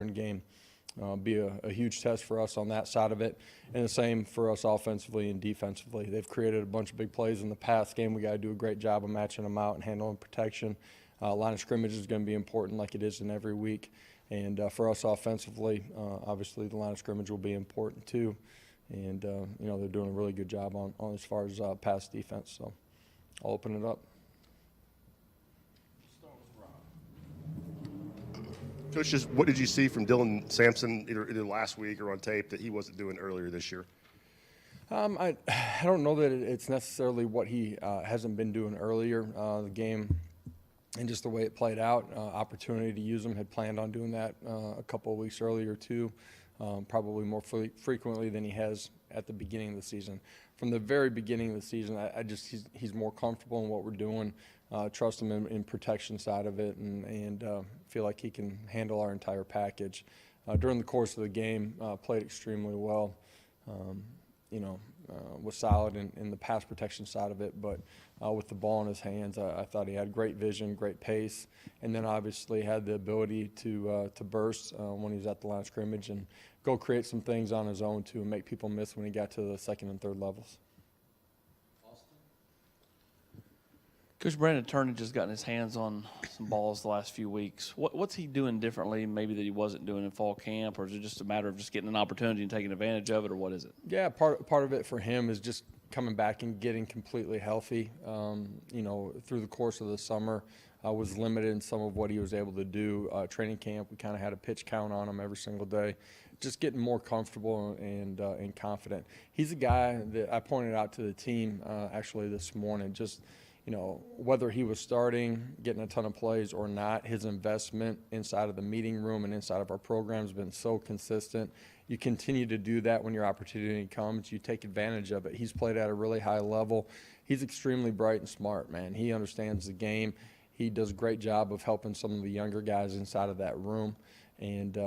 game. Be a huge test for us on that side of it, and the same for us offensively and defensively. They've created a bunch of big plays in the past game. We got to do a great job of matching them out and handling protection. Line of scrimmage is going to be important like it is in every week, and for us offensively, obviously the line of scrimmage will be important too, and they're doing a really good job on as far as pass defense, so I'll open it up. Coach, just what did you see from Dylan Sampson either last week or on tape that he wasn't doing earlier this year? I don't know that it's necessarily what he hasn't been doing earlier. The game and just the way it played out, opportunity to use him, had planned on doing that a couple of weeks earlier too, probably more frequently than he has at the beginning of the season. From the very beginning of the season, he's more comfortable in what we're doing. Trust him in protection side of it, and feel like he can handle our entire package. During the course of the game, played extremely well. Was solid in the pass protection side of it, but with the ball in his hands, I thought he had great vision, great pace, and then obviously had the ability to burst when he was at the line of scrimmage and go create some things on his own too and make people miss when he got to the second and third levels. Coach Brandon Turnage has gotten his hands on some balls the last few weeks. What's he doing differently maybe that he wasn't doing in fall camp, or is it just a matter of just getting an opportunity and taking advantage of it, or what is it? Yeah, part of it for him is just coming back and getting completely healthy. Through the course of the summer, was limited in some of what he was able to do. Training camp, we kind of had a pitch count on him every single day. Just getting more comfortable and confident. He's a guy that I pointed out to the team actually this morning. Just whether he was starting, getting a ton of plays or not, his investment inside of the meeting room and inside of our program has been so consistent. You continue to do that when your opportunity comes. You take advantage of it. He's played at a really high level. He's extremely bright and smart, man. He understands the game. He does a great job of helping some of the younger guys inside of that room. And,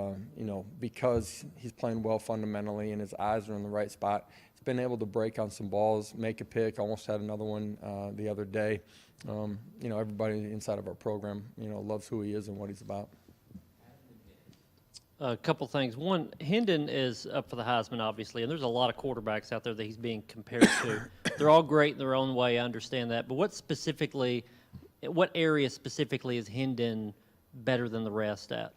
because he's playing well fundamentally and his eyes are in the right spot, he's been able to break on some balls, make a pick, almost had another one the other day. Everybody inside of our program, loves who he is and what he's about. A couple things. One, Hendon is up for the Heisman, obviously, and there's a lot of quarterbacks out there that he's being compared to. They're all great in their own way, I understand that. But what area specifically is Hendon better than the rest at?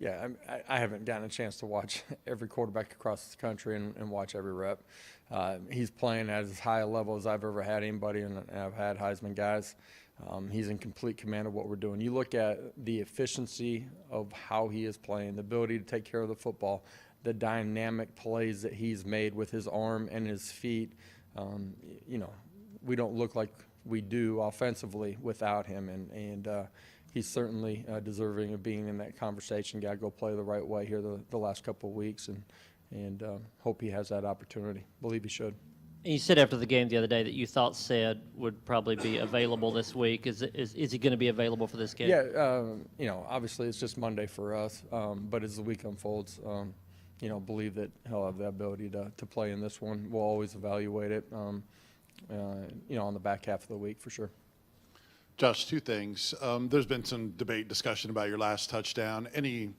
Yeah, I haven't gotten a chance to watch every quarterback across the country and watch every rep. He's playing at as high a level as I've ever had anybody, and I've had Heisman guys. He's in complete command of what we're doing. You look at the efficiency of how he is playing, the ability to take care of the football, the dynamic plays that he's made with his arm and his feet. We don't look like we do offensively without him, and he's certainly deserving of being in that conversation. Got to go play the right way here the last couple of weeks, and hope he has that opportunity. Believe he should. And you said after the game the other day that you thought Said would probably be available this week. Is he going to be available for this game? Yeah, obviously it's just Monday for us, but as the week unfolds, believe that he'll have the ability to play in this one. We'll always evaluate it, on the back half of the week for sure. Josh, two things. There's been some debate, discussion about your last touchdown. Any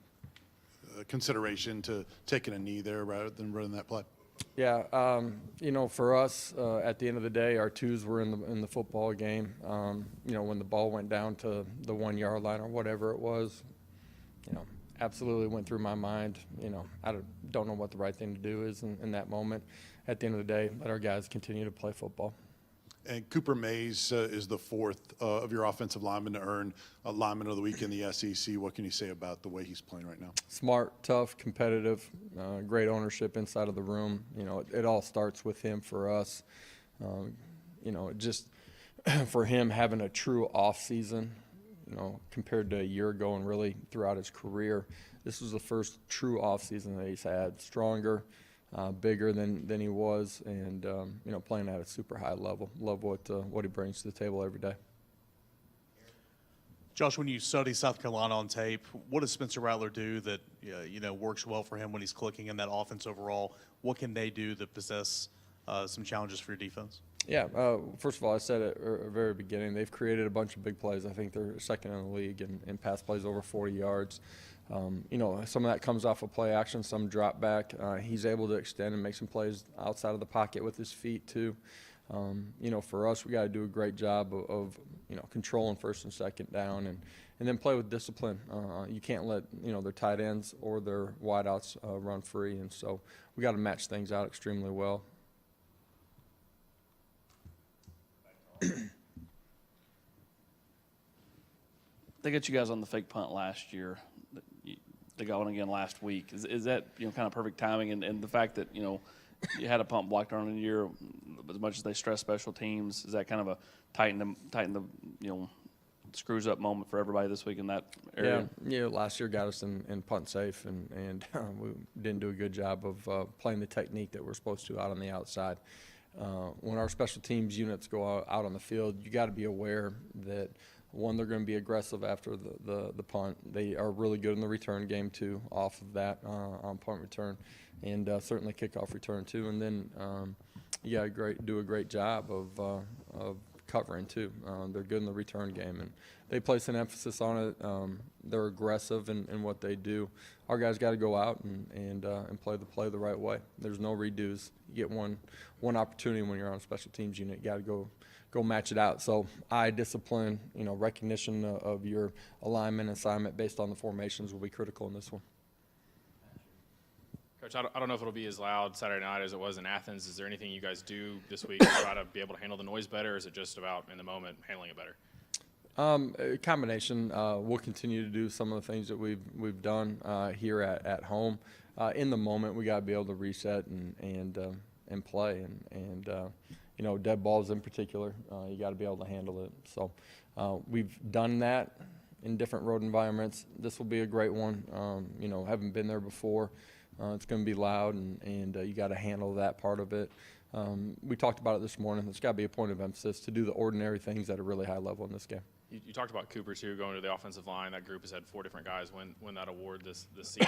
consideration to taking a knee there rather than running that play? Yeah, for us, at the end of the day, our twos were in the football game. When the ball went down to the 1 yard line or whatever it was, absolutely went through my mind. I don't know what the right thing to do is in that moment. At the end of the day, let our guys continue to play football. And Cooper Mays is the fourth of your offensive linemen to earn lineman of the week in the SEC. What can you say about the way he's playing right now? Smart, tough, competitive, great ownership inside of the room. It all starts with him for us. Just for him having a true off season, compared to a year ago and really throughout his career, this was the first true off season that he's had. Stronger, bigger than he was, and playing at a super high level. Love what he brings to the table every day. Josh, when you study South Carolina on tape, what does Spencer Rattler do that works well for him when he's clicking in that offense overall? What can they do that possess some challenges for your defense? Yeah, first of all, I said at the very beginning, they've created a bunch of big plays. I think they're second in the league in pass plays over 40 yards. You know, some of that comes off of play action, some drop back. He's able to extend and make some plays outside of the pocket with his feet too. You know, for us, we got to do a great job of you know, controlling first and second down and then play with discipline. You can't let, you know, their tight ends or their wideouts run free, and so we got to match things out extremely well. They got you guys on the fake punt last year. They got one again last week. Is that, you know, kind of perfect timing? And the fact that, you know, you had a punt blocked on in a year, as much as they stress special teams, is that kind of a tighten the you know, screws up moment for everybody this week in that area? Yeah. Last year got us in punt safe, and we didn't do a good job of playing the technique that we're supposed to out on the outside. When our special teams units go out on the field, you got to be aware that, one, they're going to be aggressive after the punt. They are really good in the return game too, off of that on punt return, and certainly kickoff return too. And then you got to do a great job of covering too. They're good in the return game, and they place an emphasis on it. They're aggressive in what they do. Our guys got to go out and play the play the right way. There's no redos. You get one opportunity when you're on a special teams unit. You got to go match it out. So eye discipline, you know, recognition of your alignment and assignment based on the formations will be critical in this one. Coach, I don't know if it'll be as loud Saturday night as it was in Athens. Is there anything you guys do this week to try to be able to handle the noise better, or is it just about in the moment handling it better? A combination. We'll continue to do some of the things that we've done here at home. In the moment, we got to be able to reset and play and you know, dead balls in particular, you got to be able to handle it. So we've done that in different road environments. This will be a great one. You know, haven't been there before. It's going to be loud, and you got to handle that part of it. We talked about it this morning. It's got to be a point of emphasis to do the ordinary things at a really high level in this game. You talked about Cooper too, going to the offensive line. That group has had 4 different guys win that award this season.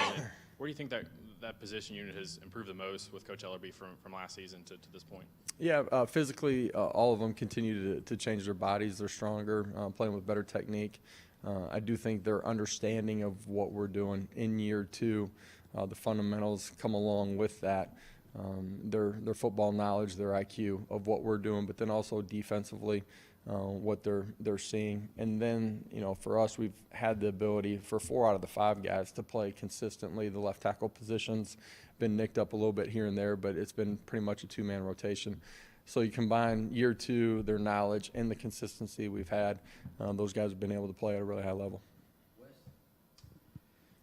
Where do you think that position unit has improved the most with Coach Ellerby from last season to this point? Yeah, physically, all of them continue to change their bodies. They're stronger, playing with better technique. I do think their understanding of what we're doing in year 2, the fundamentals come along with that. Their football knowledge, their IQ of what we're doing, but then also defensively, what they're seeing. And then, you know, for us, we've had the ability for 4 out of the 5 guys to play consistently. The left tackle position's been nicked up a little bit here and there, but it's been pretty much a 2-man rotation. So you combine year 2, their knowledge, and the consistency we've had, those guys have been able to play at a really high level.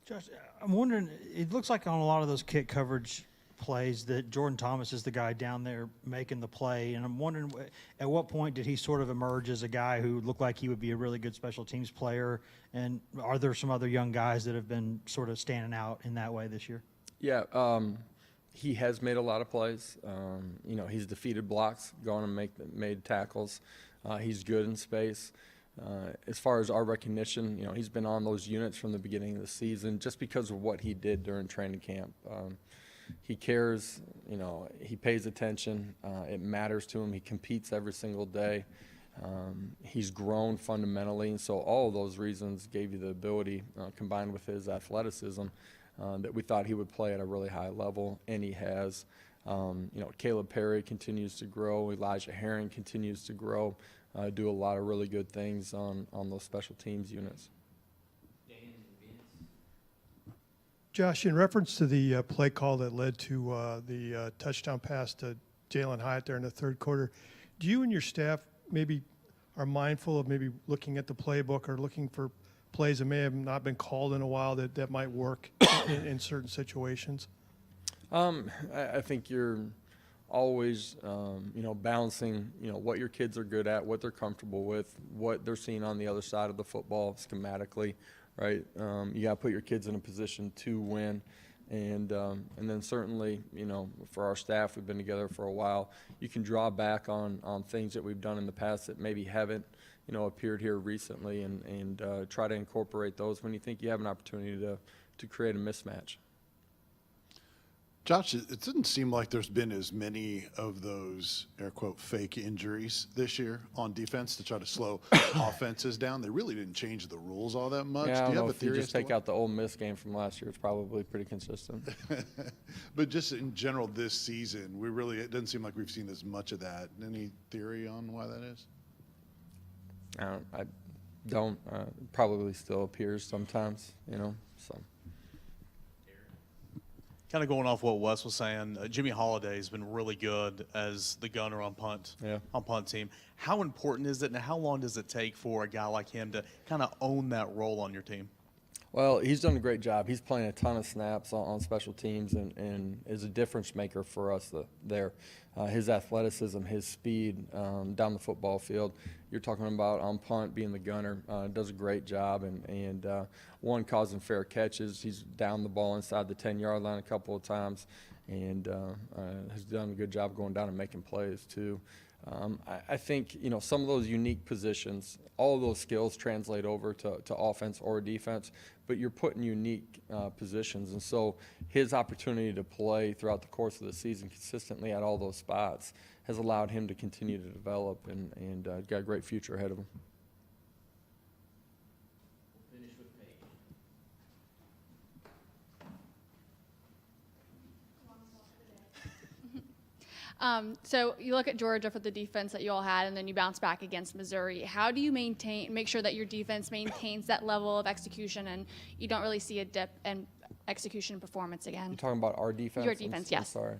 Josh, I'm wondering, it looks like on a lot of those kick coverage plays that Jordan Thomas is the guy down there making the play, and I'm wondering at what point did he sort of emerge as a guy who looked like he would be a really good special teams player, and are there some other young guys that have been sort of standing out in that way this year? Yeah, he has made a lot of plays. You know, he's defeated blocks, gone and made tackles. He's good in space. As far as our recognition, you know, he's been on those units from the beginning of the season just because of what he did during training camp. He cares, you know, he pays attention. It matters to him. He competes every single day. He's grown fundamentally, and so all of those reasons gave you the ability, combined with his athleticism, that we thought he would play at a really high level, and he has. You know, Caleb Perry continues to grow. Elijah Herring continues to grow. Do a lot of really good things on those special teams units. Josh, in reference to the play call that led to the touchdown pass to Jalen Hyatt there in the third quarter, do you and your staff maybe are mindful of maybe looking at the playbook or looking for plays that may have not been called in a while that might work in certain situations? I think you're always, you know, balancing, you know, what your kids are good at, what they're comfortable with, what they're seeing on the other side of the football schematically, right? You got to put your kids in a position to win. And then certainly, you know, for our staff, we've been together for a while. You can draw back on things that we've done in the past that maybe haven't, you know, appeared here recently and try to incorporate those when you think you have an opportunity to create a mismatch. Josh, it didn't seem like there's been as many of those, air quote, fake injuries this year on defense to try to slow offenses down. They really didn't change the rules all that much. Yeah, I Do don't you know have a if you theory just as to take why? out the Ole Miss game from last year, it's probably pretty consistent. But just in general this season, it doesn't seem like we've seen as much of that. Any theory on why that is? I don't. Probably still appears sometimes, so. Kind of going off what Wes was saying, Jimmy Holiday has been really good as the gunner on punt team. How important is it, and how long does it take for a guy like him to kind of own that role on your team? Well, he's done a great job. He's playing a ton of snaps on special teams and is a difference maker for us there. His athleticism, his speed down the football field. You're talking about on punt being the gunner. Does a great job and causing fair catches. He's down the ball inside the 10-yard line a couple of times and has done a good job going down and making plays too. I think, some of those unique positions, all of those skills translate over to offense or defense, but you're put in unique positions. And so his opportunity to play throughout the course of the season consistently at all those spots has allowed him to continue to develop and got a great future ahead of him. So you look at Georgia for the defense that you all had, and then you bounce back against Missouri. How do you make sure that your defense maintains that level of execution and you don't really see a dip in execution and performance again? You're talking about our defense? Your defense, yes. Sorry.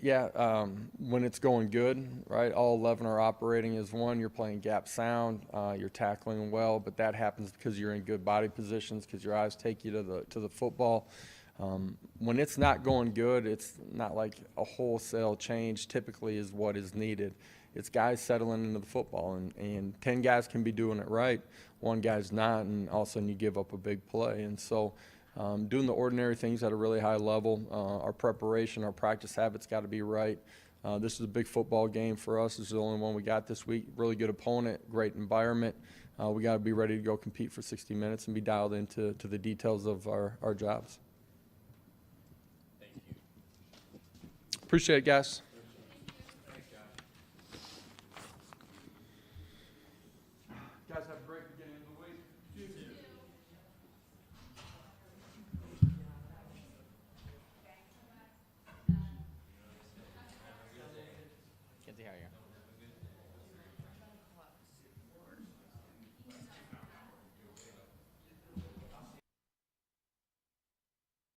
Yeah, when it's going good, right, all 11 are operating as one. You're playing gap sound, you're tackling well, but that happens because you're in good body positions, because your eyes take you to the football. When it's not going good, it's not like a wholesale change typically is what is needed. It's guys settling into the football, and 10 guys can be doing it right, one guy's not, and all of a sudden you give up a big play. And so doing the ordinary things at a really high level, our preparation, our practice habits got to be right. This is a big football game for us. This is the only one we got this week. Really good opponent, great environment. We got to be ready to go compete for 60 minutes and be dialed into the details of our jobs. Appreciate it, guys.